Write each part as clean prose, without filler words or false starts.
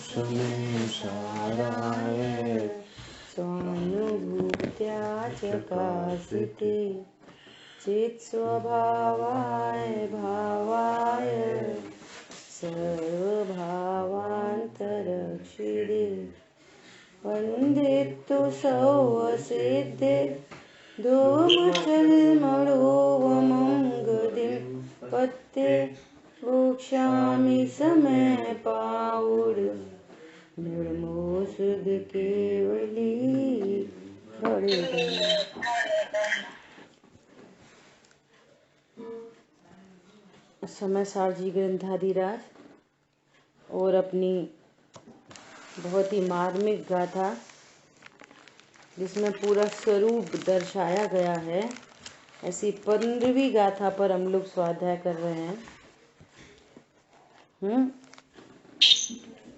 संसाराय स्वानुभूत्या चकासिते चित्स्वभावाय भावाय सर्वभावान्तरक्षिणे वन्दितु सौवसिद्धे धूमचल्मणोवमङ्गतिं पत्ते वोक्षामि समय पाउड निर्मोसुद केवली बड़े समय सारजी ग्रंथाधिराज और अपनी बहुत ही मार्मिक गाथा जिसमें पूरा स्वरूप दर्शाया गया है, ऐसी 15वीं गाथा पर हम लोग स्वाध्याय कर रहे हैं।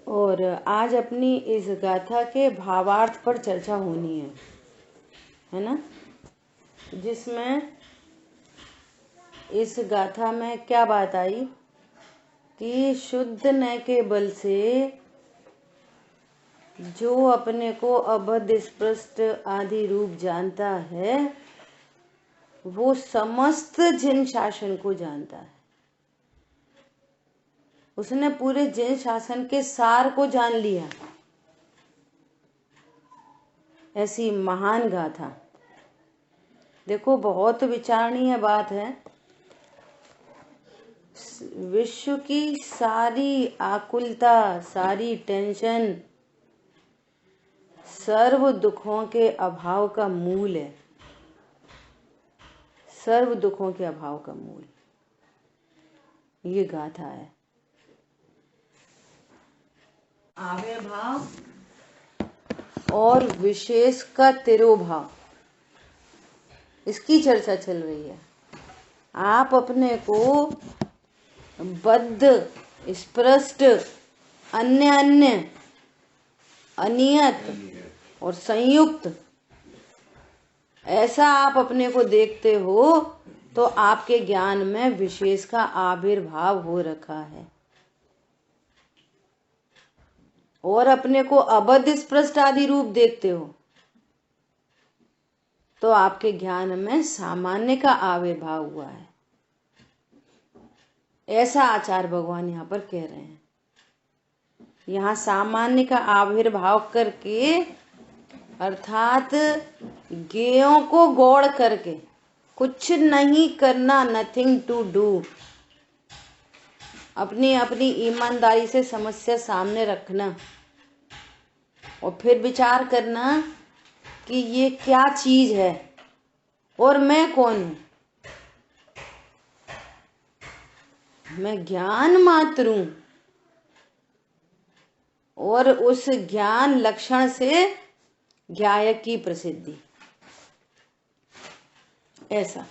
और आज अपनी इस गाथा के भावार्थ पर चर्चा होनी है ना, जिसमें इस गाथा में क्या बात आई कि शुद्ध न के बल से जो अपने को अबध स्पष्ट आदि रूप जानता है वो समस्त जिन शासन को जानता है। उसने पूरे जिन शासन के सार को जान लिया। ऐसी महान गाथा। देखो बहुत विचारणीय बात है। विश्व की सारी आकुलता, सारी टेंशन, सर्व दुखों के अभाव का मूल है। सर्व दुखों के अभाव का मूल ये गाथा है। आविर्भाव और विशेष का तिरोभाव, इसकी चर्चा चल रही है। आप अपने को बद्ध, स्पृष्ट, अन्य अनियत और संयुक्त ऐसा आप अपने को देखते हो तो आपके ज्ञान में विशेष का आविर्भाव हो रखा है। और अपने को अबद्ध स्पृष्ट आदि रूप देखते हो तो आपके ज्ञान में सामान्य का आविर्भाव हुआ है। ऐसा आचार्य भगवान यहाँ पर कह रहे हैं। यहाँ सामान्य का आविर्भाव करके अर्थात ज्ञेयों को गौड़ करके कुछ नहीं करना, नथिंग टू डू, अपनी अपनी ईमानदारी से समस्या सामने रखना और फिर विचार करना कि ये क्या चीज है और मैं कौन हूं। मैं ज्ञान मात्र हूं और उस ज्ञान लक्षण से ज्ञायक की प्रसिद्धि। ऐसा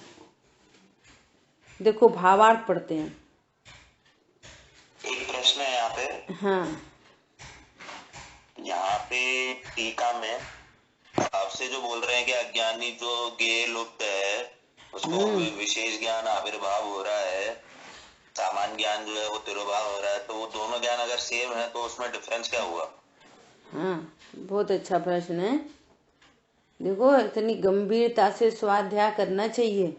देखो भावार्थ पढ़ते हैं। एक प्रश्न है यहाँ पे। हाँ, यहाँ पे टीका में आपसे जो बोल रहे हैं कि अज्ञानी जो ज्ञेय लुप्त है उसको विशेष ज्ञान आविर्भाव हो रहा है, सामान्य ज्ञान जो है वो तिरोभाव हो रहा है, तो वो दोनों ज्ञान अगर सेम है तो उसमें डिफरेंस क्या हुआ? हाँ, बहुत अच्छा प्रश्न है। देखो इतनी गंभीरता से स्वाध्याय करना चाहिए।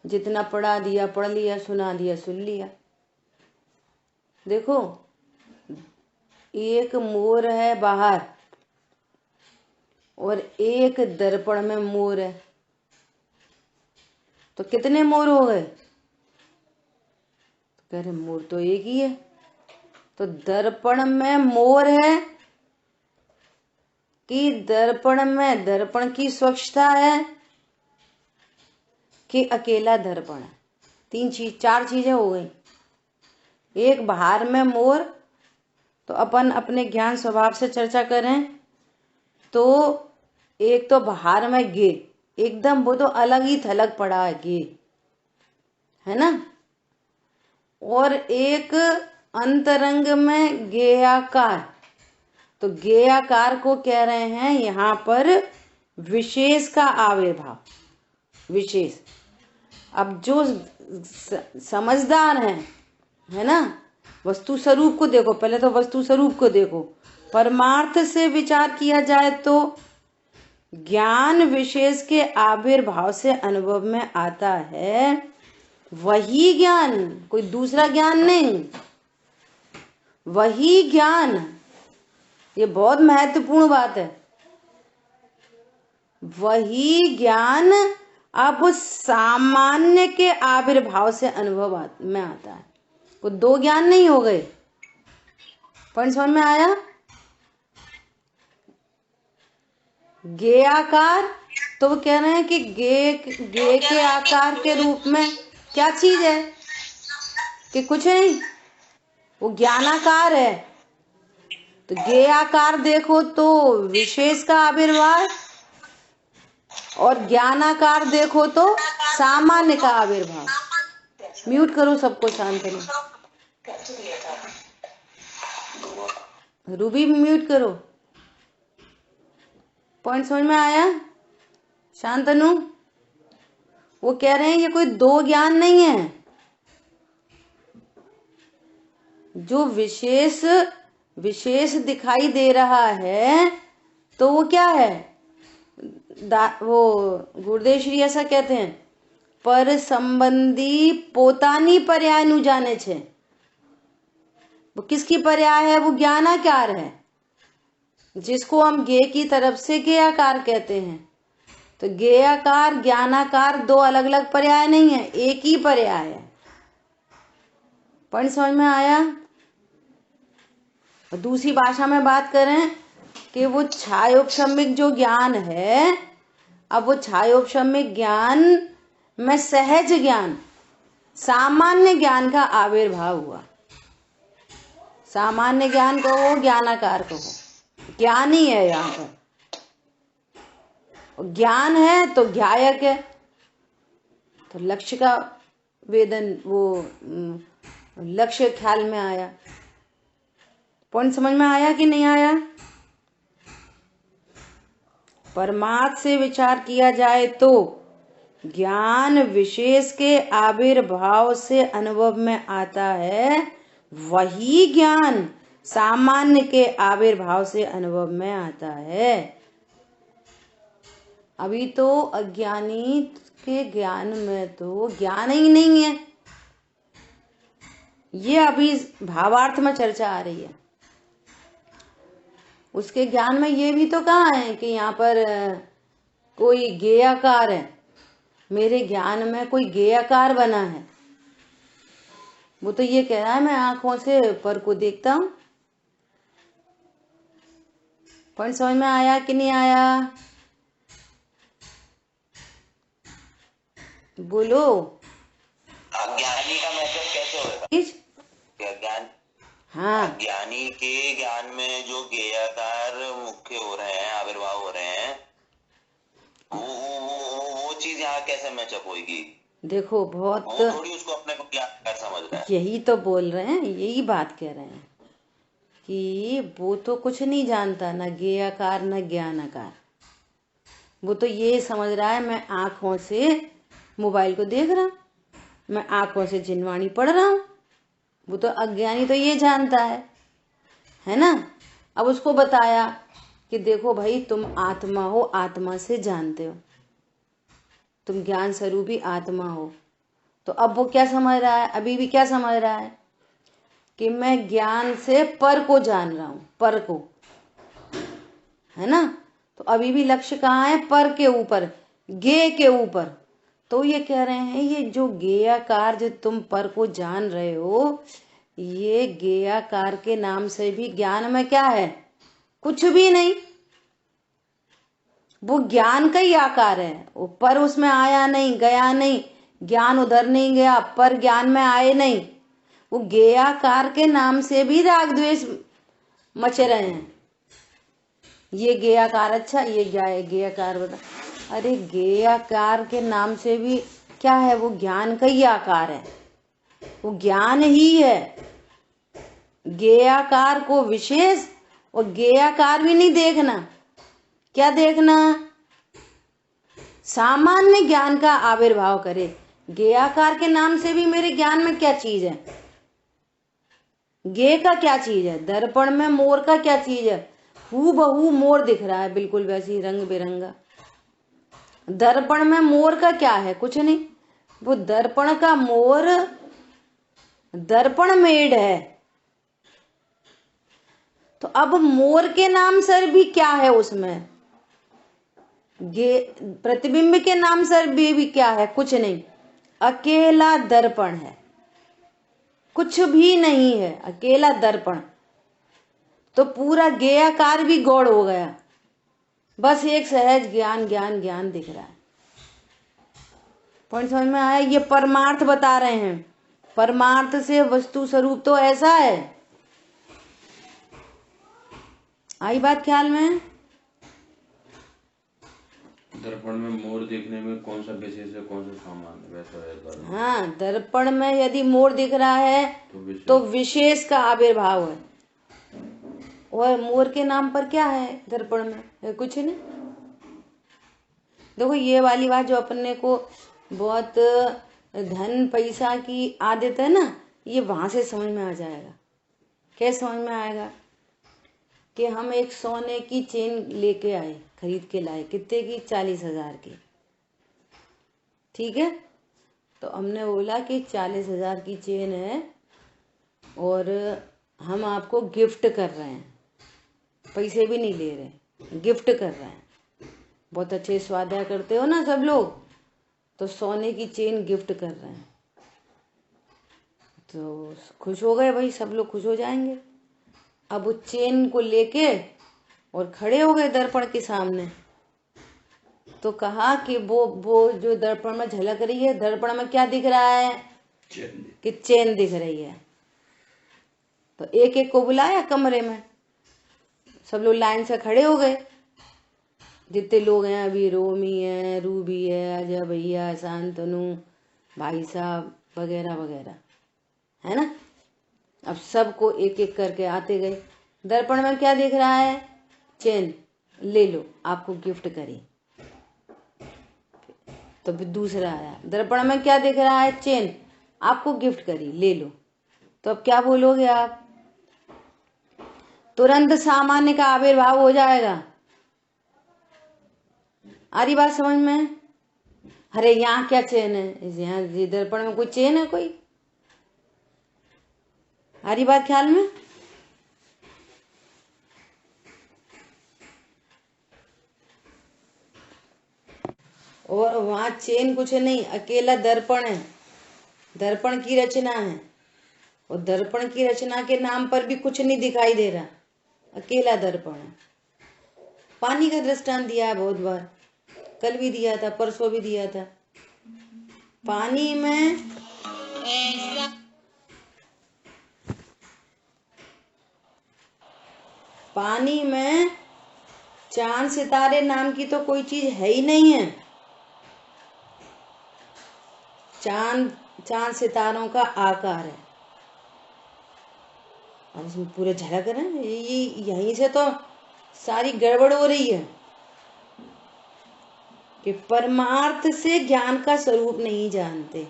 जितना पढ़ा दिया पढ़ लिया, सुना दिया सुन लिया। देखो एक मोर है बाहर और एक दर्पण में मोर है, तो कितने मोर हो गए? कह रहे मोर तो एक ही है। तो दर्पण में मोर है कि दर्पण में दर्पण की स्वच्छता है कि अकेला दर्पण है? चार चीजें हो गई। एक बाहर में मोर, तो अपन अपने ज्ञान स्वभाव से चर्चा करें तो एक तो बाहर में गे, एकदम वो तो अलग ही थलग पड़ा है गे, है ना। और एक अंतरंग में गेयाकार, तो गेयाकार को कह रहे हैं यहाँ पर विशेष का आविर्भाव। विशेष, अब जो समझदार हैं, है ना, वस्तु स्वरूप को देखो, पहले तो वस्तु स्वरूप को देखो। परमार्थ से विचार किया जाए तो ज्ञान विशेष के आविर्भाव से अनुभव में आता है, वही ज्ञान, कोई दूसरा ज्ञान नहीं, वही ज्ञान। ये बहुत महत्वपूर्ण बात है। वही ज्ञान अब सामान्य के आविर्भाव से अनुभव में आता है। वो दो ज्ञान नहीं हो गए। पॉइंट समझ में आया? गे आकार, तो वो कह रहे हैं कि गे के आकार के रूप में क्या चीज है कि कुछ नहीं, वो ज्ञानाकार है। तो गे आकार देखो तो विशेष का आविर्भाव, और ज्ञानाकार देखो तो सामान्य का आविर्भाव। म्यूट करो सबको, शांत करो। रूबी म्यूट करो। पॉइंट समझ में आया? शांतनु, वो कह रहे हैं ये कोई दो ज्ञान नहीं है। जो विशेष दिखाई दे रहा है तो वो क्या है? वो गुरुदेव श्री ऐसा कहते हैं, पर संबंधी पोतानी पर्याय नु जाने छे। वो किसकी पर्याय है? वो ज्ञानाकार है, जिसको हम गे की तरफ से गेयाकार कहते हैं। तो गेयाकार ज्ञानाकार दो अलग अलग पर्याय नहीं है, एक ही पर्याय है। पॉइंट समझ में आया? और दूसरी भाषा में बात करें कि वो छायोपशमिक जो ज्ञान है, अब वो छायोपशमिक ज्ञान में सहज ज्ञान, सामान्य ज्ञान का आविर्भाव हुआ। सामान्य ज्ञान कहो, ज्ञानाकार कहो, ज्ञान ही है यहाँ पर। ज्ञान है तो ज्ञायक है, तो लक्ष्य का वेदन, वो लक्ष्य ख्याल में आया। पॉइंट समझ में आया कि नहीं आया? परमार्थ से विचार किया जाए तो ज्ञान विशेष के आविर्भाव से अनुभव में आता है, वही ज्ञान सामान्य के आविर्भाव से अनुभव में आता है। अभी तो अज्ञानी के ज्ञान में तो ज्ञान ही नहीं है। ये अभी भावार्थ में चर्चा आ रही है। उसके ज्ञान में ये भी तो कहा है कि यहाँ पर कोई गेयाकार है, मेरे ज्ञान में कोई गेयाकार बना है। वो तो ये कह रहा है मैं आंखों से पर को देखता हूं। पॉइंट समझ में आया कि नहीं आया? बोलो। अज्ञानी का मतलब कैसे होगा? ज्ञान, हाँ, ज्ञानी के ज्ञान में जो गेयाकार मुख्य हो रहे हैं, आविर्भाव हो रहे हैं, वो चीज यहाँ कैसे मैचअप होगी? देखो बहुत, वो थोड़ी उसको अपने को ज्ञानकार समझ रहा है। यही तो बोल रहे हैं, यही बात कह रहे हैं कि वो तो कुछ नहीं जानता, ना गेयाकार ना ज्ञानाकार। वो तो ये समझ रहा है मैं आंखों से मोबाइल को देख रहा हूं, मैं आंखों से जिनवाणी पढ़ रहा हूं। वो तो अज्ञानी तो ये जानता है ना। अब उसको बताया कि देखो भाई, तुम आत्मा हो, आत्मा से जानते हो, तुम ज्ञान स्वरूपी आत्मा हो। तो अब वो क्या समझ रहा है? अभी भी क्या समझ रहा है कि मैं ज्ञान से पर को जान रहा हूं, पर को, है ना। तो अभी भी लक्ष्य कहाँ है? पर के ऊपर, गे के ऊपर। तो ये कह रहे हैं ये जो गेयाकार जो तुम पर को जान रहे हो, ये गेयाकार के नाम से भी ज्ञान में क्या है? कुछ भी नहीं। वो ज्ञान का ही आकार है, वो पर उसमें आया नहीं, गया नहीं, ज्ञान उधर नहीं गया, पर ज्ञान में आए नहीं। वो गेयाकार के नाम से भी राग द्वेष मचे रहे हैं। ये गेयाकार, अच्छा ये गेयाकार बता। अरे गेयाकार के नाम से भी क्या है? वो ज्ञान का ही आकार है, वो ज्ञान ही है। गेयाकार को विशेष और गेयाकार भी नहीं देखना। क्या देखना? सामान्य ज्ञान का आविर्भाव करे। गेयाकार के नाम से भी मेरे ज्ञान में क्या चीज है? गे का क्या चीज है, दर्पण में मोर का क्या चीज है, हूबहू मोर दिख रहा है, बिल्कुल वैसे ही रंग बिरंगा। दर्पण में मोर का क्या है, कुछ नहीं, वो दर्पण का मोर दर्पण मेड है। तो अब मोर के नाम सर भी क्या है उसमें, प्रतिबिंब के नाम सर भी क्या है, कुछ नहीं, अकेला दर्पण है, कुछ भी नहीं है, अकेला दर्पण। तो पूरा गेयाकार भी गौड़ हो गया, बस एक सहज ज्ञान ज्ञान ज्ञान दिख रहा है। पॉइंट समझ में आया? ये परमार्थ बता रहे हैं, परमार्थ से वस्तु स्वरूप तो ऐसा है। आई बात ख्याल में? दर्पण में मोर देखने में कौन सा विशेष है, कौन सा सामान है, वैसा है दर्पण। हाँ, दर्पण में यदि मोर दिख रहा है तो विशेष का आविर्भाव है। और मोर के नाम पर क्या है दर्पण में, है कुछ नहीं। देखो ये वाली बात जो अपने को बहुत धन पैसा की आदत है ना, ये वहां से समझ में आ जाएगा। कैसे समझ में आएगा कि हम एक सोने की चेन लेके आए, खरीद के लाए, कितने की, 40,000 की, ठीक है। तो हमने बोला कि 40,000 की चेन है और हम आपको गिफ्ट कर रहे हैं, पैसे भी नहीं ले रहे, गिफ्ट कर रहे हैं। बहुत अच्छे स्वाध्याय करते हो ना सब लोग, तो सोने की चेन गिफ्ट कर रहे हैं, तो खुश हो गए भाई, सब लोग खुश हो जाएंगे। अब उस चेन को लेके और खड़े हो गए दर्पण के सामने, तो कहा कि वो जो दर्पण में झलक रही है, दर्पण में क्या दिख रहा है, कि चेन दिख रही है। तो एक एक को बुलाया कमरे में, सब लोग लाइन से खड़े हो गए, जितने लोग हैं, अभी रोमी है, रूबी है, अजय भैया, शांतनु भाई साहब वगैरह वगैरह, है ना। अब सबको एक एक करके आते गए। दर्पण में क्या दिख रहा है, चेन, ले लो आपको गिफ्ट करी। तो फिर दूसरा आया, दर्पण में क्या दिख रहा है, चेन, आपको गिफ्ट करी, ले लो। तो अब क्या बोलोगे आप, तुरंत सामान्य का आविर्भाव हो जाएगा। आ रही बात समझ में? अरे यहाँ क्या चेन है, यहाँ दर्पण में कोई चेन है कोई? आ रही बात ख्याल में? और वहां चेन कुछ नहीं, अकेला दर्पण है, दर्पण की रचना है। और दर्पण की रचना के नाम पर भी कुछ नहीं दिखाई दे रहा, अकेला दर्पण है। पानी का दृष्टांत दिया है बहुत बार, कल भी दिया था, परसों भी दिया था। पानी में पानी में चांद सितारे नाम की तो कोई चीज है ही नहीं है। चांद सितारों का आकार है, और इसमें पूरे झलक रहे हैं। ये यहीं से तो सारी गड़बड़ हो रही है कि परमार्थ से ज्ञान का स्वरूप नहीं जानते।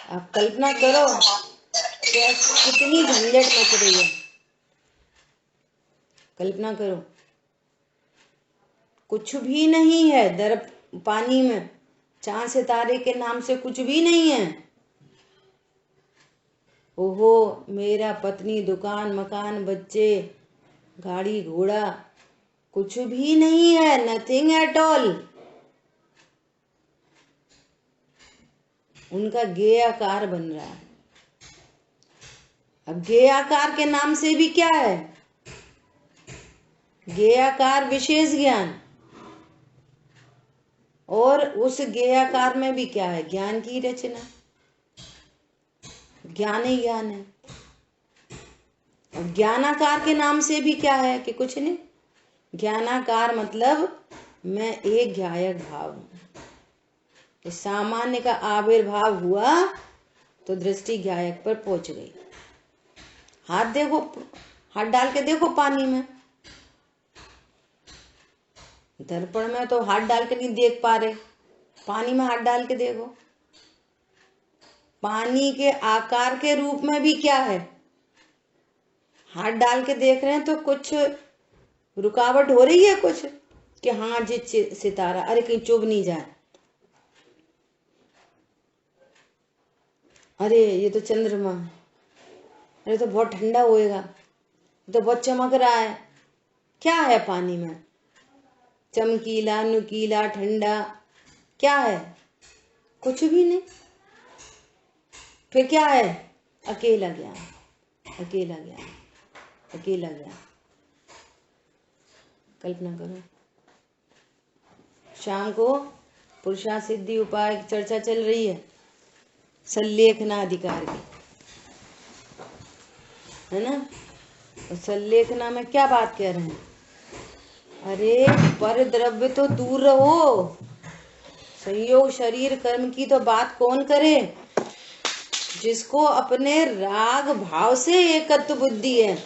आप कल्पना करो कितनी झंझट मच रही है, कल्पना करो। कुछ भी नहीं है पानी में, चांद सितारे के नाम से कुछ भी नहीं है। ओहो मेरा पत्नी, दुकान, मकान, बच्चे, गाड़ी घोड़ा, कुछ भी नहीं है, नथिंग एट ऑल। उनका गेयाकार बन रहा है। अब गेयाकार के नाम से भी क्या है, गेयाकार विशेष ज्ञान, और उस गेयाकार में भी क्या है, ज्ञान की रचना, ज्ञान ही ज्ञान है। और ज्ञानाकार के नाम से भी क्या है, कि कुछ नहीं। ज्ञानाकार मतलब मैं एक ज्ञायक भाव हूं। सामान्य का आविर्भाव हुआ तो दृष्टि ज्ञायक पर पहुंच गई। हाथ देखो, हाथ डाल के देखो पानी में, दर्पण में तो हाथ डाल के नहीं देख पा रहे, पानी में हाथ डाल के देखो, पानी के आकार के रूप में भी क्या है, हाथ डाल के देख रहे हैं तो कुछ रुकावट हो रही है कुछ कि हाँ जी सितारा, अरे कहीं चुभ नहीं जाए, अरे ये तो चंद्रमा है, अरे तो बहुत ठंडा होएगा, ये तो बहुत चमक रहा है। क्या है पानी में, चमकीला नुकीला ठंडा, क्या है, कुछ भी नहीं। फिर क्या है, अकेला ज्ञान, अकेला ज्ञान, अकेला ज्ञान। कल्पना करो, शाम को पुरुषार्थ सिद्धि उपाय की चर्चा चल रही है, संलेखना अधिकार की, है ना। तो संलेखना में क्या बात कह रहे हैं, अरे पर द्रव्य तो दूर रहो, संयोग शरीर कर्म की तो बात कौन करे, जिसको अपने राग भाव से एकत्व बुद्धि है,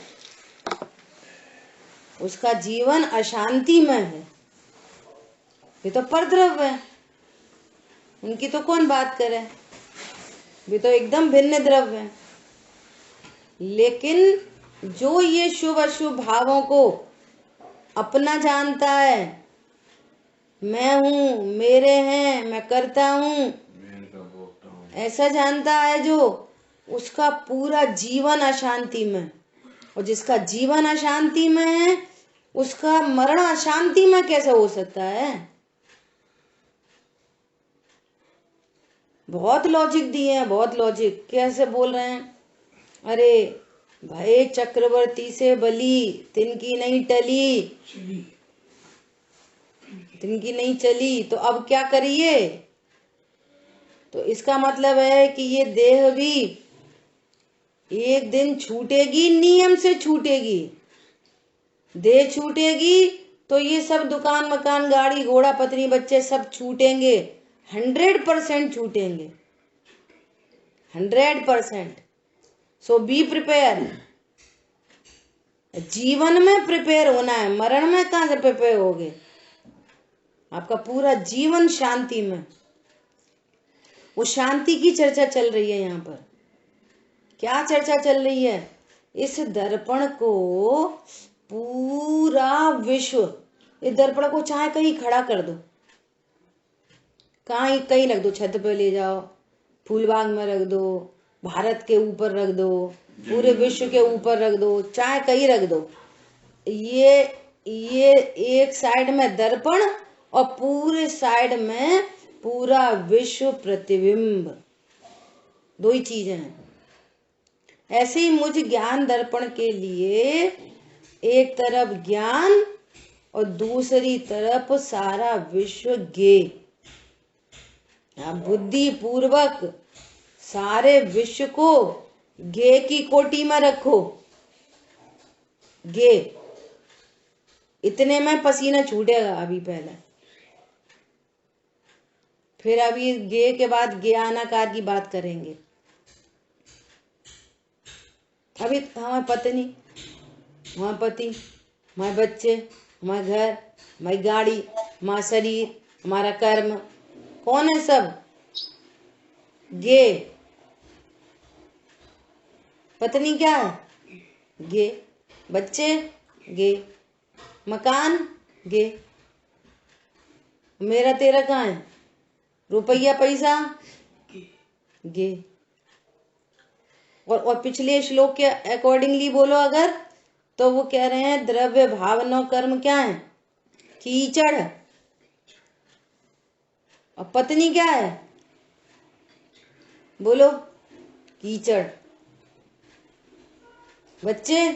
उसका जीवन अशांति में है, ये तो परद्रव्य है, उनकी तो कौन बात करे, वे तो एकदम भिन्न द्रव्य है। लेकिन जो ये शुभ अशुभ भावों को अपना जानता है, मैं हूं, मेरे हैं, मैं करता हूं, ऐसा जानता है जो, उसका पूरा जीवन अशांति में, और जिसका जीवन अशांति में है उसका मरण अशांति में कैसे हो सकता है। बहुत लॉजिक दिए हैं, बहुत लॉजिक। कैसे बोल रहे हैं, अरे भय चक्रवर्ती से बली, तिनकी नहीं टली, तिनकी नहीं चली, तो अब क्या करिए। तो इसका मतलब है कि ये देह भी एक दिन छूटेगी, नियम से छूटेगी। देह छूटेगी तो ये सब दुकान मकान गाड़ी घोड़ा पत्नी बच्चे सब छूटेंगे, 100% छूटेंगे, 100%। सो बी प्रिपेयर। जीवन में प्रिपेयर होना है, मरण में कहां से प्रिपेयर होगे। आपका पूरा जीवन शांति में, वो शांति की चर्चा चल रही है। यहाँ पर क्या चर्चा चल रही है, इस दर्पण को पूरा विश्व, इस दर्पण को चाहे कहीं खड़ा कर दो, कहीं कहीं रख दो, छत पे ले जाओ, फूलबाग में रख दो, भारत के ऊपर रख दो, पूरे विश्व के ऊपर रख दो, चाहे कहीं रख दो, ये एक साइड में दर्पण और पूरे साइड में पूरा विश्व प्रतिबिंब, दो ही चीजें हैं। ऐसे ही मुझ ज्ञान दर्पण के लिए एक तरफ ज्ञान और दूसरी तरफ सारा विश्व गे। बुद्धि पूर्वक सारे विश्व को गे की कोटि में रखो। गे, इतने में पसीना छूटेगा अभी पहले, फिर अभी गे के बाद ज्ञानाकार की बात करेंगे। अभी हमारी पत्नी, हमारा पति, हमारे बच्चे, हमारा घर, हमारी गाड़ी, हमारा शरीर, हमारा कर्म, कौन है सब गे। पत्नी क्या है, गे। बच्चे गे, मकान गे। मेरा तेरा कहाँ है, रुपया पैसा गे। और पिछले श्लोक के अकॉर्डिंगली बोलो अगर, तो वो कह रहे हैं द्रव्य भावना कर्म क्या है, कीचड़। और पत्नी क्या है, बोलो, कीचड़। बच्चे,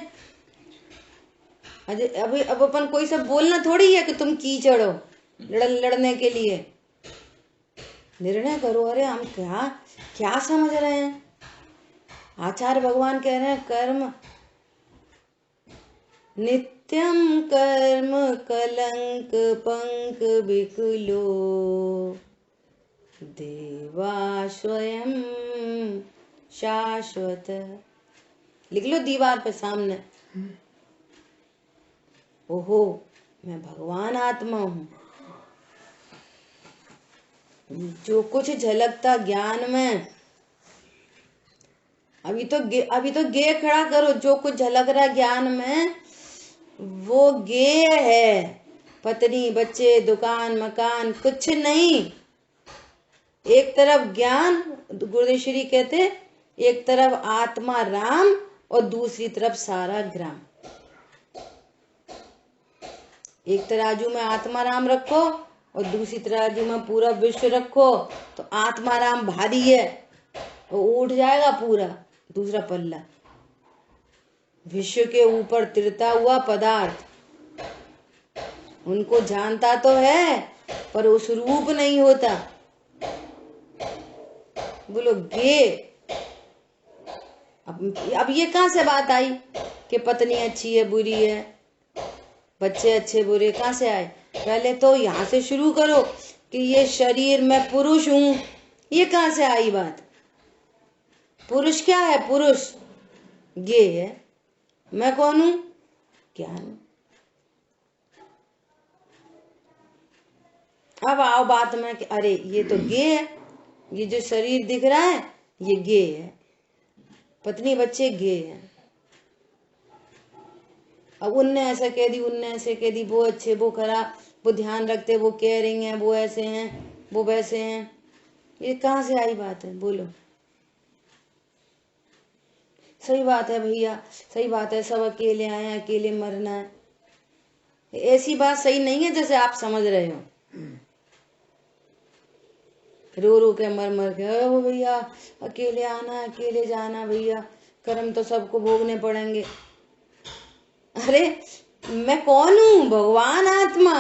अभी अब अपन कोई सब बोलना थोड़ी है कि तुम कीचड़ हो लड़ने के लिए। निर्णय करो, अरे हम क्या क्या समझ रहे हैं। आचार्य भगवान कह रहे हैं कर्म नित्यम कर्म कलंक पंक विकुलो देवा स्वयं शाश्वत। लिख लो दीवार पे सामने, ओहो मैं भगवान आत्मा हूं। जो कुछ झलकता ज्ञान में अभी तो गे खड़ा करो। जो कुछ झलक रहा ज्ञान में वो गे है। पत्नी बच्चे दुकान मकान कुछ नहीं। एक तरफ ज्ञान, गुरुदेव श्री कहते, एक तरफ आत्मा राम और दूसरी तरफ सारा ग्राम। एक तराजू में आत्मा राम रखो और दूसरी तराजू में पूरा विश्व रखो तो आत्मा राम भारी है, वो उठ जाएगा पूरा दूसरा पल्ला। विश्व के ऊपर तिरता हुआ पदार्थ, उनको जानता तो है पर उस रूप नहीं होता। बोलो गे। अब ये कहां से बात आई कि पत्नी अच्छी है बुरी है, बच्चे अच्छे बुरे, कहां से आए? पहले तो यहां से शुरू करो कि ये शरीर में पुरुष हूं। ये कहां से आई बात? पुरुष क्या है? पुरुष गे है। मैं कौन हूं? ज्ञान। अब आओ बात में कि अरे ये तो गे है, ये जो शरीर दिख रहा है ये गे है, पत्नी बच्चे गे है। अब उनने ऐसा कह दी, उनने ऐसे कह दी, वो अच्छे वो खराब, वो ध्यान रखते, वो केयरिंग है, वो ऐसे हैं वो वैसे हैं। ये कहाँ से आई बात है? बोलो। सही बात है भैया, सही बात है, सब अकेले आए हैं, अकेले मरना है। ऐसी बात सही नहीं है जैसे आप समझ रहे हो। रो रो के मर मर के ओ भैया अकेले आना अकेले जाना, भैया कर्म तो सबको भोगने पड़ेंगे। अरे मैं कौन हूं? भगवान आत्मा।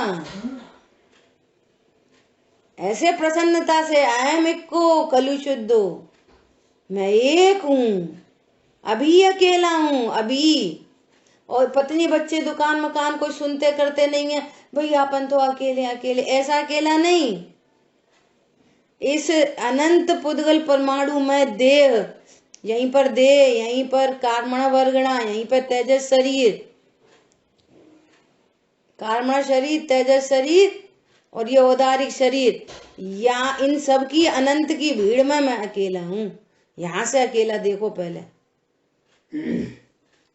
ऐसे प्रसन्नता से आए मिक्को कलु शुद्धो, मैं एक हूं, अभी अकेला हूं अभी। और पत्नी बच्चे दुकान मकान कोई सुनते करते नहीं है, भैया अपन तो अकेले अकेले। ऐसा अकेला नहीं, इस अनंत पुद्गल परमाणु में देह, यहीं पर देह, यहीं पर कर्मण वर्गणा, यहीं पर तेजस शरीर, कर्मण शरीर, तेजस शरीर और ये औदारिक शरीर, या इन सब की अनंत की भीड़ में मैं अकेला हूं। यहां से अकेला देखो पहले,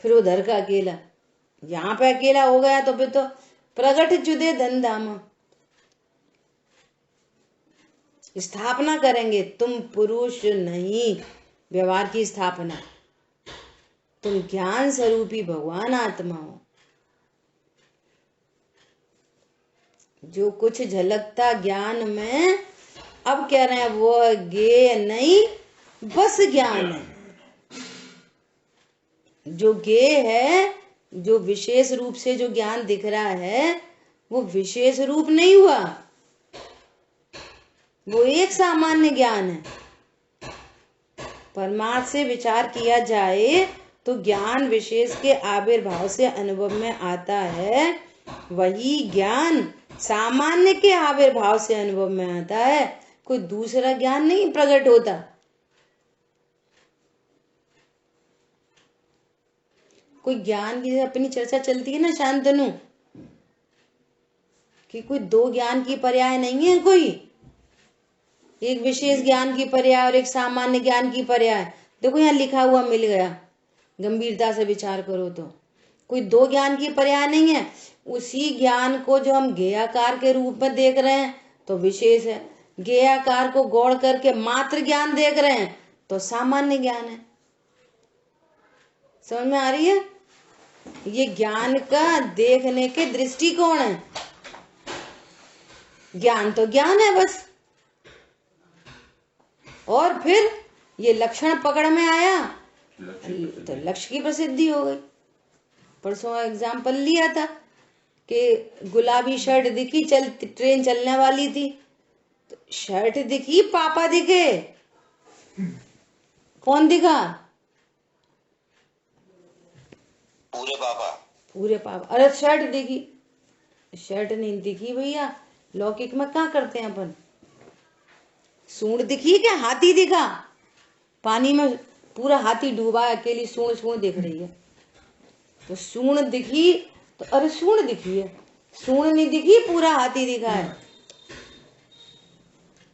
फिर उधर का अकेला। यहाँ पे अकेला हो गया तो फिर तो प्रगट जुदे धन धामा स्थापना करेंगे। तुम पुरुष नहीं, व्यवहार की स्थापना। तुम ज्ञान स्वरूपी भगवान आत्मा हो। जो कुछ झलकता ज्ञान में, अब कह रहे हैं वो गे नहीं, बस ज्ञान है। जो गे है, जो विशेष रूप से जो ज्ञान दिख रहा है, वो विशेष रूप नहीं हुआ, वो एक सामान्य ज्ञान है। परमार्थ से विचार किया जाए तो ज्ञान विशेष के आविर्भाव से अनुभव में आता है, वही ज्ञान सामान्य के आविर्भाव से अनुभव में आता है। कोई दूसरा ज्ञान नहीं प्रकट होता। कोई ज्ञान की अपनी चर्चा चलती है ना शांतनु, कि कोई दो ज्ञान की पर्याय नहीं है, कोई एक विशेष ज्ञान की पर्याय और एक सामान्य ज्ञान की पर्याय। देखो यहाँ लिखा हुआ मिल गया, गंभीरता से विचार करो तो कोई दो ज्ञान की पर्याय नहीं है। उसी ज्ञान को जो हम ज्ञेयाकार के रूप में देख रहे हैं तो विशेष है, ज्ञेयाकार को गौड़ करके मात्र ज्ञान देख रहे हैं तो सामान्य ज्ञान है। समझ में आ रही है? ये ज्ञान का देखने के दृष्टिकोण है। ज्ञान तो ज्ञान है बस। और फिर ये लक्षण पकड़ में आया तो लक्ष्य की प्रसिद्धि हो गई। परसों एग्जाम्पल लिया था कि गुलाबी शर्ट दिखी, ट्रेन चलने वाली थी, तो शर्ट दिखी, पापा दिखे। कौन दिखा? पूरे पापा। पूरे पापा। अरे शर्ट दिखी, शर्ट नहीं दिखी भैया। लौकिक में क्या करते हैं अपन? सूंड दिखी क्या? हाथी दिखा? पानी में पूरा हाथी डूबा है, अकेली सूंड सूंड दिख रही है। तो सूंड दिखी तो अरे सूंड दिखी है, सूंड नहीं दिखी, पूरा हाथी दिखा है।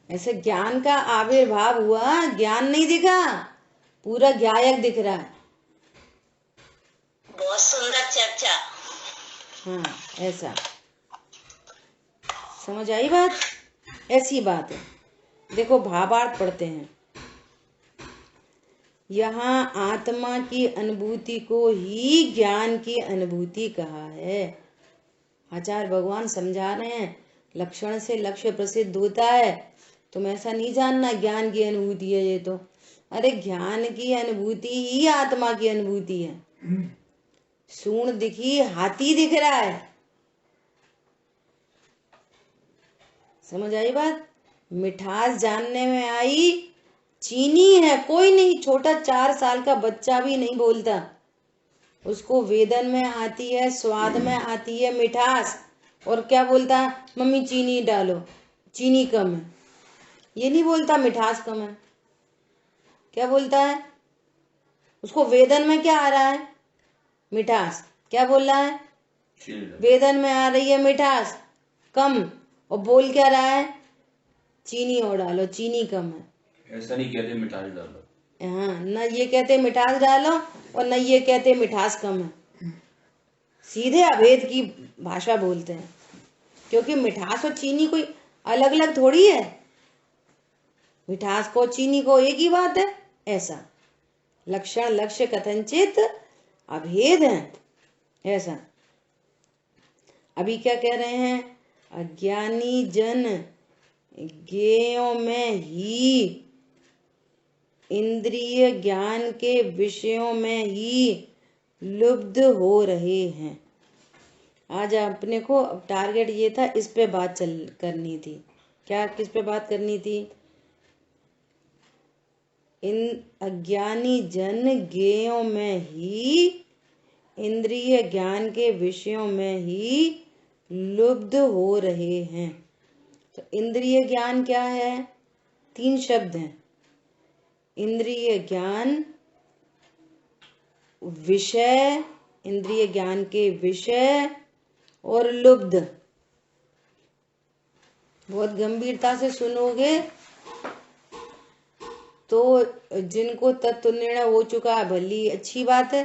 ऐसे ज्ञान का आविर्भाव हुआ, ज्ञान नहीं दिखा, पूरा गायक दिख रहा है। बहुत सुंदर चर्चा। हाँ, ऐसा समझ आई बात? ऐसी बात है। देखो भावार्थ पढ़ते हैं। यहाँ आत्मा की अनुभूति को ही ज्ञान की अनुभूति कहा है। आचार्य भगवान समझा रहे हैं, लक्षण से लक्ष्य प्रसिद्ध होता है। तुम ऐसा नहीं जानना ज्ञान की अनुभूति है ये तो। अरे ज्ञान की अनुभूति ही आत्मा की अनुभूति है। सूंड दिखी, हाथी दिख रहा है। समझ आई बात? मिठास जानने में आई, चीनी है, कोई नहीं, छोटा 4 साल का बच्चा भी नहीं बोलता, उसको वेदन में आती है, स्वाद में आती है मिठास, और क्या बोलता है, मम्मी चीनी डालो, चीनी कम है। ये नहीं बोलता मिठास कम है। क्या बोलता है? उसको वेदन में क्या आ रहा है? मिठास। क्या बोल रहा है? वेदन में आ रही है मिठास कम, और बोल क्या रहा है? चीनी और डालो, चीनी कम है। ऐसा नहीं कहते मिठास डालो। हाँ, न ये कहते मिठास डालो और न ये कहते मिठास कम है। सीधे अभेद की भाषा बोलते हैं, क्योंकि मिठास और चीनी कोई अलग अलग थोड़ी है। मिठास को चीनी को एक ही बात है। ऐसा लक्षण लक्ष्य कथनचित अभेद है। ऐसा अभी क्या कह रहे हैं? अज्ञानी जन ज्ञेयों में ही, इंद्रिय ज्ञान के विषयों में ही लुब्ध हो रहे हैं। आज अपने को टारगेट ये था, इस पे बात करनी थी। क्या, किस पे बात करनी थी? इन अज्ञानी जन ज्ञेयों में ही, इंद्रिय ज्ञान के विषयों में ही लुब्ध हो रहे हैं। तो इंद्रिय ज्ञान क्या है? 3 शब्द हैं। इंद्रिय ज्ञान, विषय, इंद्रिय ज्ञान के विषय, और लुब्ध। बहुत गंभीरता से सुनोगे तो जिनको तत्व निर्णय हो चुका है भली अच्छी बात है,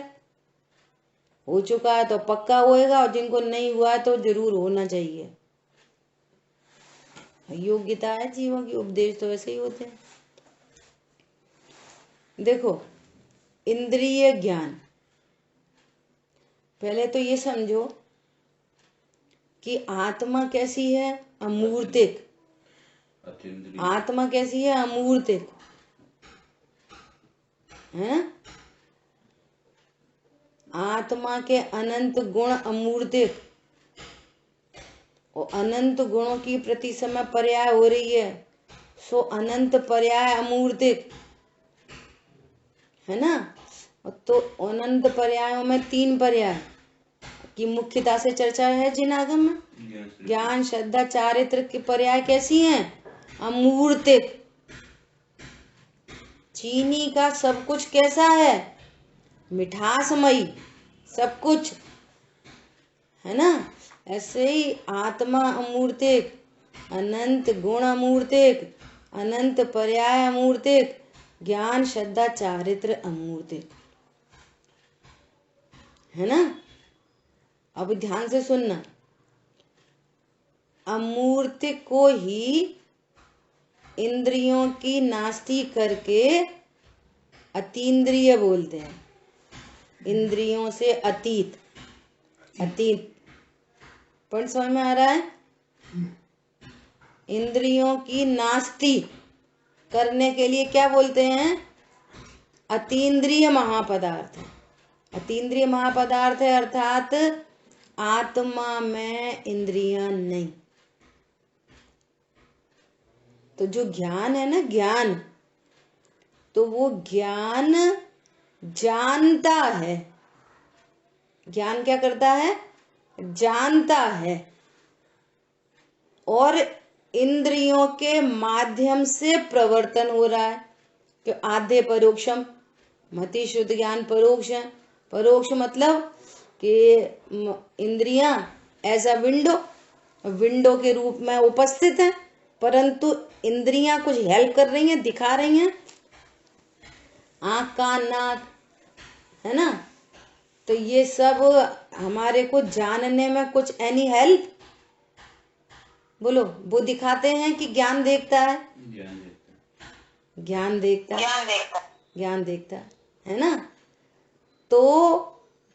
हो चुका है तो पक्का होएगा, और जिनको नहीं हुआ तो जरूर होना चाहिए। योग्यता है जीवों की, उपदेश तो ऐसे ही होते हैं। देखो, इंद्रिय ज्ञान, पहले तो ये समझो कि आत्मा कैसी है? अमूर्तिक। आत्मा कैसी है? अमूर्तिक है। आत्मा के अनंत गुण अमूर्तिक, और अनंत गुणों की प्रति समय पर्याय हो रही है, सो अनंत पर्याय अमूर्तिक है ना। तो अनंत पर्यायों में 3 पर्याय की मुख्यता से चर्चा है जिनागम में। ज्ञान, श्रद्धा, चारित्र के पर्याय कैसी हैं? अमूर्तिक। चीनी का सब कुछ कैसा है? मिठासमयी सब कुछ है ना। ऐसे ही आत्मा अमूर्तिक, अनंत गुण अमूर्तिक, अनंत पर्याय अमूर्तिक, ज्ञान, श्रद्धा, चारित्र अमूर्तिक है ना। अब ध्यान से सुनना, अमूर्तिक को ही इंद्रियों की नास्ती करके अतीन्द्रिय बोलते हैं। इंद्रियों से अतीत, अतीत पॉइंट समझ में आ रहा है? इंद्रियों की नास्ती करने के लिए क्या बोलते हैं? अतीन्द्रिय महापदार्थ। अतीन्द्रिय महापदार्थ है अर्थात आत्मा में इंद्रियां नहीं। तो जो ज्ञान है ना, ज्ञान, तो वो ज्ञान जानता है। ज्ञान क्या करता है? जानता है, और इंद्रियों के माध्यम से प्रवर्तन हो रहा है। कि आधे परोक्षम, मति शुद्ध ज्ञान परोक्ष है। परोक्ष मतलब कि इंद्रियां एज अ विंडो के रूप में उपस्थित है, परंतु इंद्रियां कुछ हेल्प कर रही हैं, दिखा रही हैं। आँख, कान, नाक, है ना। तो ये सब हमारे को जानने में कुछ एनी हेल्प? बोलो, वो दिखाते हैं कि ज्ञान देखता है? ज्ञान देखता है। ज्ञान देखता है, ज्ञान देखता है ना। तो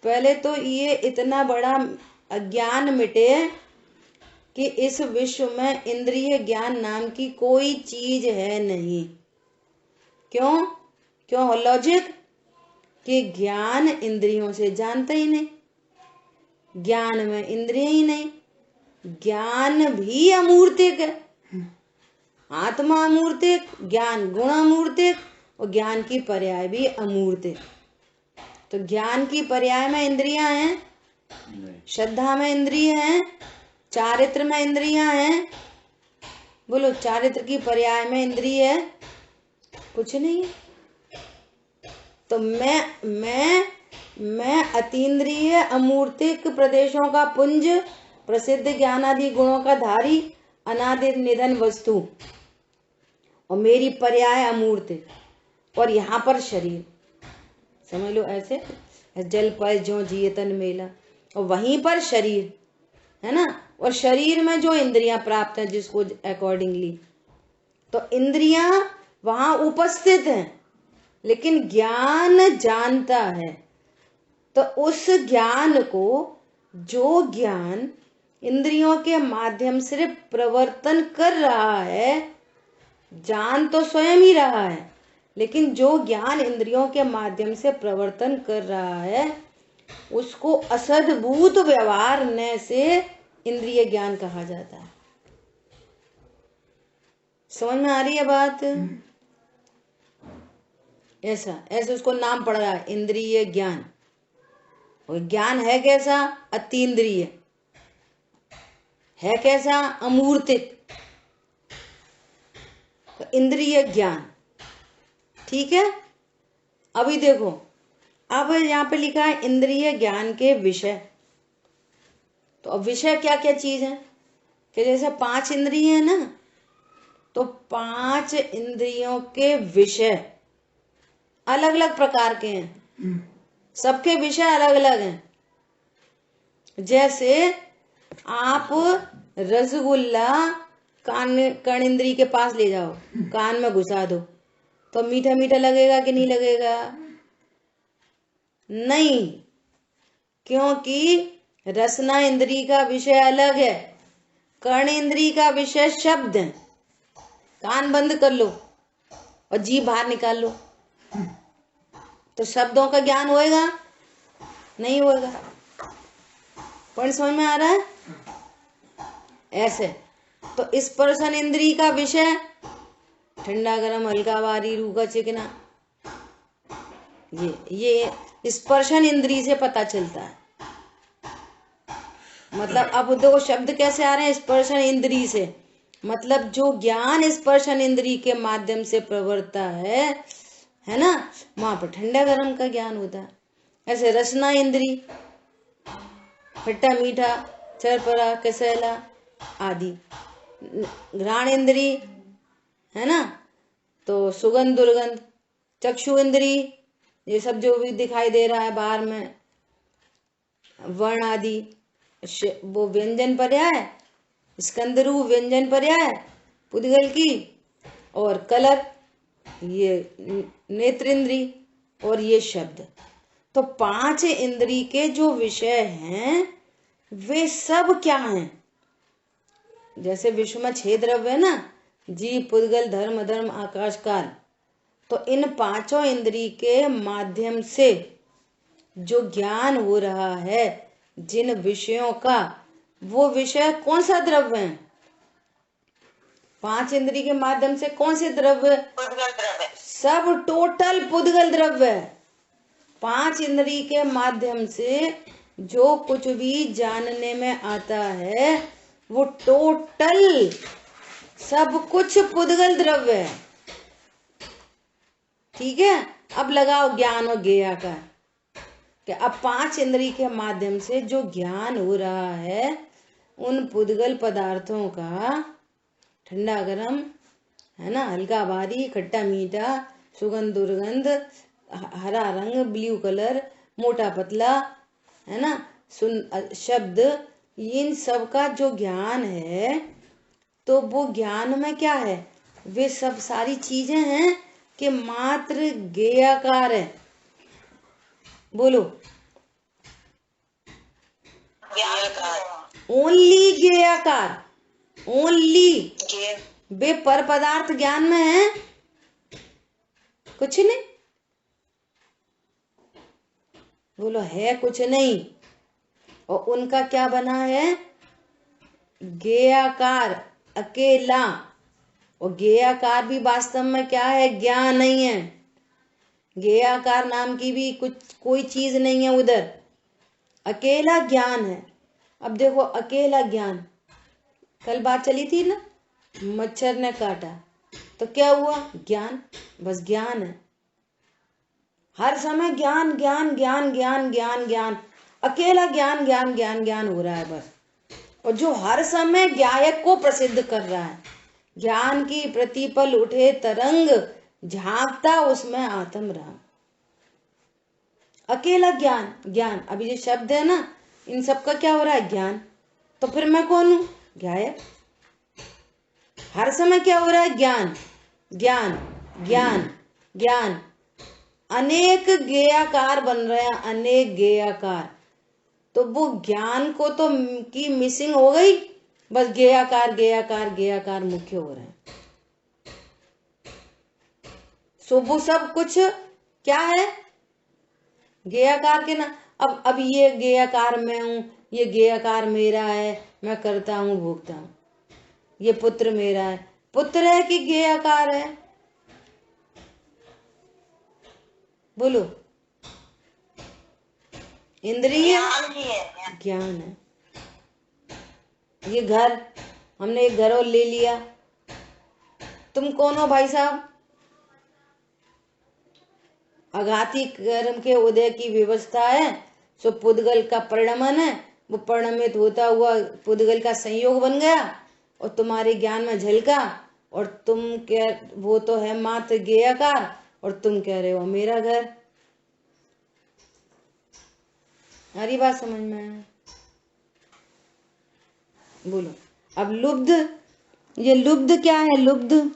पहले तो ये इतना बड़ा अज्ञान मिटे कि इस विश्व में इंद्रिय ज्ञान नाम की कोई चीज है नहीं। क्यों? क्यों लॉजिक? कि ज्ञान इंद्रियों से जानता ही नहीं, ज्ञान में इंद्रिय ही नहीं, ज्ञान भी अमूर्तिक है, आत्मा अमूर्तिक, ज्ञान गुण अमूर्तिक, और ज्ञान की पर्याय भी अमूर्तिक। तो ज्ञान की पर्याय में इंद्रियां हैं, श्रद्धा में इंद्रिय हैं, चारित्र में इंद्रियां हैं। बोलो, चारित्र की पर्याय में इंद्रिय है? कुछ नहीं। तो मैं अतीन्द्रिय अमूर्तिक प्रदेशों का पुंज, प्रसिद्ध ज्ञान आदि गुणों का धारी, अनादि निधन वस्तु, और मेरी पर्याय अमूर्तिक, और यहाँ पर शरीर समझ लो ऐसे, जल पर ज्यों जिए तन मेला, और वहीं पर शरीर है ना, और शरीर में जो इंद्रियां प्राप्त हैं जिसको अकॉर्डिंगली, तो इंद्रियां वहां उपस्थित हैं, लेकिन ज्ञान जानता है। तो उस ज्ञान को, जो ज्ञान इंद्रियों के माध्यम से प्रवर्तन कर रहा है, जान तो स्वयं ही रहा है, लेकिन जो ज्ञान इंद्रियों के माध्यम से प्रवर्तन कर रहा है उसको असद्भूत व्यवहार ने से इंद्रिय ज्ञान कहा जाता है। समझ में आ रही है बात? ऐसा उसको नाम पड़ रहा है इंद्रिय ज्ञान। और ज्ञान है कैसा? अतीन्द्रिय है, कैसा? अमूर्तिक। तो इंद्रिय ज्ञान, ठीक है। अभी देखो, अब यहाँ पे लिखा है इंद्रिय ज्ञान के विषय। तो अब विषय क्या क्या चीज है? कि जैसे 5 इंद्रिय है ना, तो 5 इंद्रियों के विषय अलग अलग प्रकार के हैं, सबके विषय अलग अलग हैं। जैसे आप रसगुल्ला कान इंद्री के पास ले जाओ, कान में घुसा दो, तो मीठा मीठा लगेगा कि नहीं लगेगा? नहीं, क्योंकि रसना इंद्री का विषय अलग है, कर्ण इंद्री का विषय शब्द है। कान बंद कर लो और जीभ बाहर निकाल लो, तो शब्दों का ज्ञान होएगा? नहीं होएगा। पॉइंट समझ में आ रहा है? ऐसे तो स्पर्शन इंद्री का विषय ठंडा गरम हल्का भारी रूखा चिकना, ये स्पर्शन इंद्री से पता चलता है। मतलब अब देखो शब्द कैसे आ रहे हैं? स्पर्शन इंद्री से, मतलब जो ज्ञान स्पर्शन इंद्री के माध्यम से प्रवर्ता है ना, वहां पर ठंडा गरम का ज्ञान होता है। ऐसे रसना इंद्री, खट्टा मीठा, चरपरा कसैला आदि। घ्राण इंद्री है ना, तो सुगंध दुर्गंध। चक्षु इंद्री, ये सब जो भी दिखाई दे रहा है बाहर में, वर्ण आदि, वो व्यंजन पर्याय, स्कंदरू व्यंजन पर्याय पुद्गल की, और कलर ये नेत्र इंद्री, और ये शब्द। तो 5 इंद्री के जो विषय हैं वे सब क्या हैं? जैसे विश्व में 6 द्रव्य है ना, जीव, पुद्गल, धर्म, आकाश, काल। तो इन 5 इंद्री के माध्यम से जो ज्ञान हो रहा है जिन विषयों का, वो विषय कौन सा द्रव्य है? 5 इंद्री के माध्यम से कौन से द्रव्य? सब टोटल पुद्गल द्रव्य है। 5 इंद्री के माध्यम से जो कुछ भी जानने में आता है वो टोटल सब कुछ पुद्गल द्रव्य है, ठीक है। अब लगाओ ज्ञान और ज्ञेया का, कि अब 5 इंद्री के माध्यम से जो ज्ञान हो रहा है उन पुद्गल पदार्थों का, ठंडा गरम है ना, हल्का भारी, खट्टा मीठा, सुगंध दुर्गंध हरा रंग, ब्लू कलर, मोटा पतला, है ना, शब्द, इन सब का जो ज्ञान है, तो वो ज्ञान में क्या है, वे सब सारी चीजें हैं कि मात्र ज्ञेयाकार है। बोलो, ओनली ज्ञेयाकार, ओनली। वे पर पदार्थ ज्ञान में है कुछ नहीं। बोलो, है कुछ नहीं। और उनका क्या बना है, ज्ञेयाकार, अकेला। और ज्ञेयाकार भी वास्तव में क्या है, ज्ञान नहीं है। ज्ञेयाकार नाम की भी कुछ कोई चीज नहीं है उधर, अकेला ज्ञान है। अब देखो, अकेला ज्ञान, कल बात चली थी ना, मच्छर ने काटा तो क्या हुआ, ज्ञान, बस ज्ञान है। हर समय ज्ञान ज्ञान ज्ञान ज्ञान ज्ञान ज्ञान, अकेला ज्ञान ज्ञान ज्ञान ज्ञान हो रहा है बस। और जो हर समय ज्ञायक को प्रसिद्ध कर रहा है, ज्ञान की प्रतिपल उठे तरंग, झांकता उसमें आत्म राम। अकेला ज्ञान ज्ञान। अभी जो शब्द है ना, इन सब का क्या हो रहा है, ज्ञान। तो फिर मैं कौन हूं, ज्ञायक। हर समय क्या हो रहा है, ज्ञान ज्ञान ज्ञान ज्ञान। अनेक ज्ञेयाकार बन रहे हैं, अनेक ज्ञेयाकार। तो वो ज्ञान को तो की मिसिंग हो गई, बस ज्ञेयाकार ज्ञेयाकार ज्ञेयाकार मुख्य हो रहे हैं। सो वो सब कुछ क्या है, ज्ञेयाकार के ना। अब ये ज्ञेयाकार मैं हूं, ये ज्ञेयाकार मेरा है, मैं करता हूं भोगता हूं। ये पुत्र मेरा है, पुत्र है कि ज्ञेयाकार है, बोलो। इंद्रिय ज्ञान है। ये घर, हमने एक घर और ले लिया, तुम कौन हो भाई साहब, अघाती कर्म के उदय की व्यवस्था है, सो पुद्गल का परिणमन है, वो परिणमित होता हुआ पुद्गल का संयोग बन गया और तुम्हारे ज्ञान में झलका, और तुम कह, वो तो है मात्र ज्ञेयाकार, और तुम कह रहे हो मेरा घर। हरी बात समझ में आया, बोलो। अब लुब्ध, ये लुब्ध क्या है, लुब्ध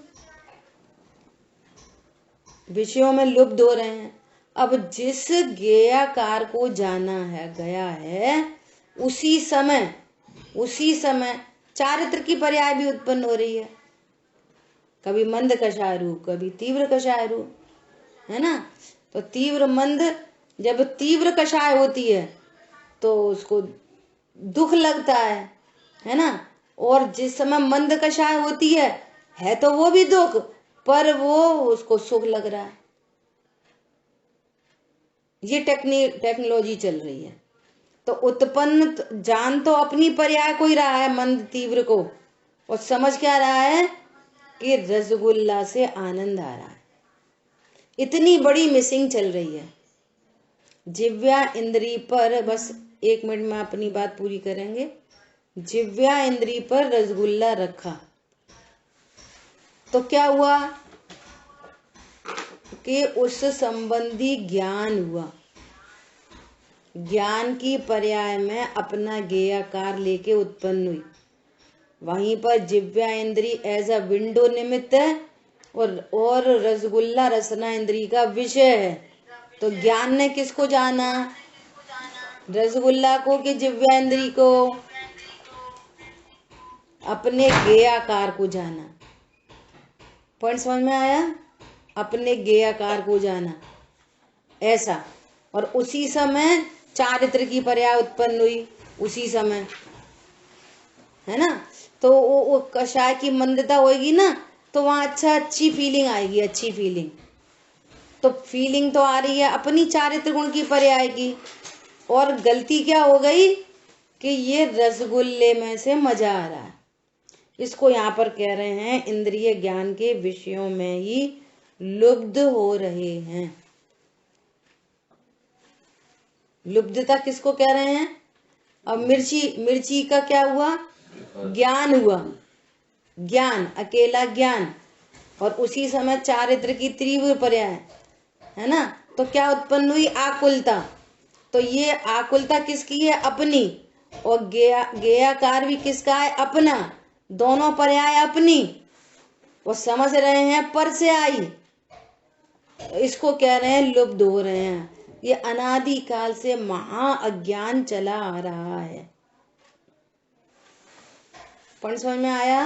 विषयों में लुब्ध हो रहे हैं। अब जिस ज्ञेयाकार को जाना है गया है, उसी समय चारित्र की पर्याय भी उत्पन्न हो रही है, कभी मंद कषाय रूप, कभी तीव्र कषाय रूप, है ना। तो तीव्र मंद, जब तीव्र कषाय होती है तो उसको दुख लगता है ना। और जिस समय मंद कषाय होती है तो वो भी दुख, पर वो उसको सुख लग रहा है। ये टेक्नोलॉजी चल रही है। तो उत्पन्न जान तो अपनी पर्याय को ही रहा है, मंद तीव्र को, और समझ क्या रहा है कि रसगुल्ला से आनंद आ रहा है। इतनी बड़ी मिसिंग चल रही है। जिव्या इंद्री पर, बस 1 मिनट में अपनी बात पूरी करेंगे। जिव्या इंद्री पर रसगुल्ला रखा तो क्या हुआ कि उस संबंधी ज्ञान हुआ। ज्ञान की पर्याय में अपना ज्ञेयाकार लेके उत्पन्न हुई। वहीं पर जिव्या इंद्री एज अ विंडो निमित्त है, और रसगुल्ला रसना इंद्री का विषय है। तो ज्ञान ने किसको जाना, रसगुल्ला को कि जिव्या इंद्री को, अपने ज्ञेयाकार को जाना। पॉइंट समझ में आया, अपने ज्ञेयाकार को जाना ऐसा। और उसी समय चारित्र की पर्याय उत्पन्न हुई, उसी समय, है ना। तो वो कषाय की मंदता होगी ना, तो वहां अच्छी फीलिंग आएगी, अच्छी फीलिंग। तो फीलिंग तो आ रही है अपनी चारित्र गुण की पर्याय की। और गलती क्या हो गई कि ये रसगुल्ले में से मजा आ रहा है, इसको यहाँ पर कह रहे हैं इंद्रिय ज्ञान के विषयों में ही लुब्ध हो रहे हैं। लुब्धता किसको कह रहे हैं। अब मिर्ची का क्या हुआ, ज्ञान हुआ, ज्ञान, अकेला ज्ञान। और उसी समय चारित्र की तीव्र पर्याय, है ना। तो क्या उत्पन्न हुई? आकुलता। तो ये आकुलता किसकी है? अपनी। और गेयाकार भी किसका है? अपना। दोनों पर्याय अपनी। वो समझ रहे हैं पर से आई, इसको कह रहे हैं लुप्त हो रहे हैं। ये अनादि काल से महा अज्ञान चला आ रहा है। पण समझ में आया?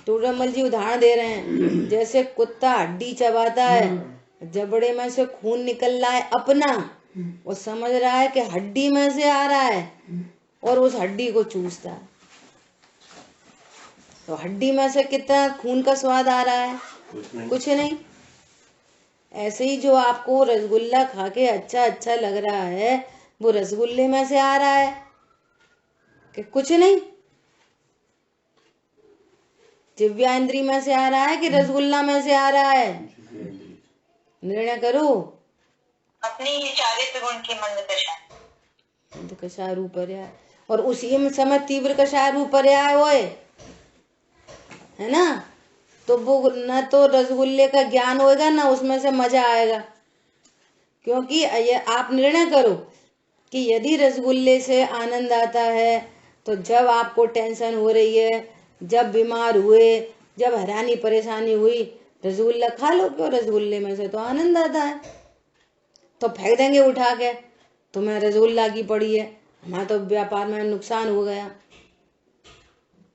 टूडरमल जी उदाहरण दे रहे हैं, जैसे कुत्ता हड्डी चबाता है, जबड़े में से खून निकल रहा है अपना, वो समझ रहा है कि हड्डी में से आ रहा है और उस हड्डी को चूसता है। तो हड्डी में से कितना खून का स्वाद आ रहा है? कुछ नहीं। ऐसे ही जो आपको रसगुल्ला खा के अच्छा अच्छा लग रहा है, वो रसगुल्ले में से आ रहा है कि कुछ नहीं? दिव्या इंद्री में से आ रहा है कि रसगुल्ला में से आ रहा है? निर्णय करो। अपनी ही चारित्र गुण की मंद दशा। मंद कषाय रूपर्याय, और उसी में समय तीव्र कषाय रूपर्याय होए, है ना? तो वो न तो रसगुल्ले का ज्ञान होएगा ना उसमें से मजा आएगा। क्योंकि आप निर्णय करो कि यदि रसगुल्ले से आनंद आता है तो जब आपको टेंशन हो रही है, जब बीमार हुए, जब हैरानी परेशानी हुई, रसगुल्ला खा लो। क्यों? रसगुल्ले में से तो आनंद आता है। तो फेंक देंगे उठा के, तुम्हें रसगुल्ला की पड़ी है, हमारा तो व्यापार में नुकसान हो गया।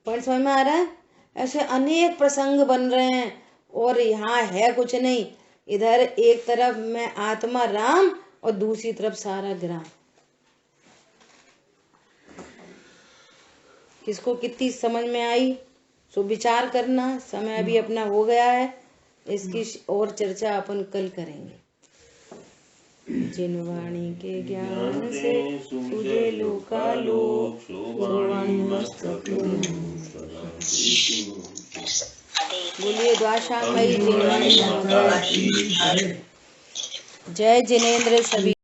पॉइंट समझ में आ रहा है? ऐसे अनेक प्रसंग बन रहे हैं और यहाँ है कुछ नहीं। इधर एक तरफ में आत्मा राम और दूसरी तरफ सारा ग्राम। किसको कितनी समझ में आई सो विचार करना। समय अभी अपना हो गया है, इसकी और चर्चा अपन कल करेंगे। जिन वाणी के ज्ञान से सूझे लोकालोक, सो वाणी मस्तक बोलिए द्वाशांगई जिनवाणी। जय जिनेन्द्र सभी।